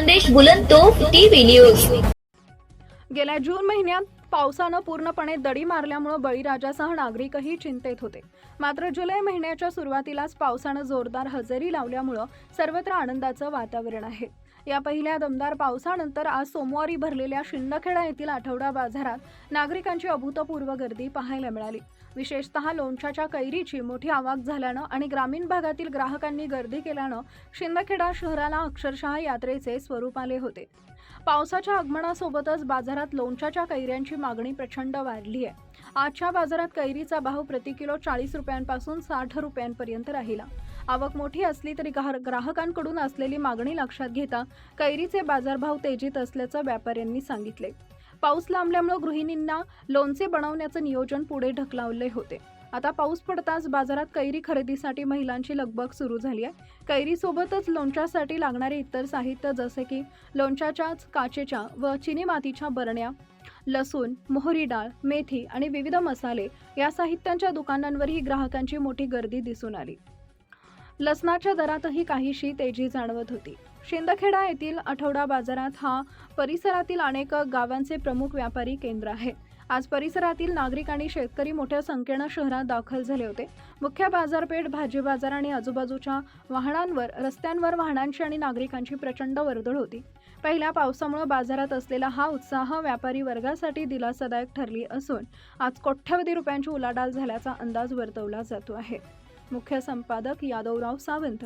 संदेश बुलंदतोफ TV news. गेल्या जून महिन्यात पावसानं पूर्णपणे दडी मारल्यामुळे बळीराजासह नागरिकही चिंतेत होते। मात्र जुलै महिन्याच्या सुरुवातीलाच पावसानं जोरदार हजेरी लावल्यामुळे सर्वत्र आनंदाचं वातावरण आहे। या पहिल्या दमदार पावसानंतर आज सोमवारी भरलेल्या शिंदखेडा येथील आठवडा बाजारात नागरिकांची अभूतपूर्व गर्दी पाहायला मिळाली। विशेषतः लोणच्याच्या कैरीची मोठी आवक झाल्यानं आणि ग्रामीण भागातील ग्राहकांनी गर्दी केल्यानं शिंदखेडा शहराला अक्षरशः यात्रेचे स्वरूप आले होते। पावसाच्या आगमनासोबतच बाजारात लोणच्याच्या कैऱ्यांची मागणी प्रचंड वाढली आहे। आजच्या बाजारात कैरीचा भाव प्रति किलो 40 रुपयांपासून 60 रुपयांपर्यंत राहिला। आवक मोठी असली तरी ग्राहकांकडून असलेली मागणी लक्षात घेता कैरीचे बाजारभाव तेजीत असल्याचं व्यापाऱ्यांनी सांगितले। पाऊस लांबल्यामुळे गृहिणींना लोणचे बनवण्याचं नियोजन पुढे ढकलले होते। आता पाऊस पडताच बाजारात कैरी खरेदीसाठी महिलांची लगबग सुरू झाली आहे। कैरीसोबतच लोणच्यासाठी लागणारे इतर साहित्य जसे की लोणच्याच्या काचेच्या व चिनी मातीच्या बरण्या, लसूण, मोहरी डाळ, मेथी आणि विविध मसाले या साहित्यांच्या दुकानांवरही ग्राहकांची मोठी गर्दी दिसून आली। लसणाच्या दरातही काहीशी तेजी जाणवत होती। शिंदखेडा येथील आठवडा बाजारात हा परिसरातील अनेक गावांचे प्रमुख व्यापारी केंद्र आहे। आज परिसरातील नागरिक आणि शेतकरी मोठ्या संख्येने शहरात दाखल झाले होते। मुख्य बाजारपेठ, भाजी बाजार आणि आजूबाजूच्या वाहनांवर रस्त्यांवर वाहनांची आणि नागरिकांची प्रचंड वर्दळ होती। पहिल्या पावसामुळे बाजारात असलेला हा उत्साह व्यापारी वर्गासाठी दिलासादायक ठरली असून आज कोट्यवधी रुपयांची उलाढाल झाल्याचा अंदाज वर्तवला जातो आहे। मुख्य संपादक यादवराव सावंत।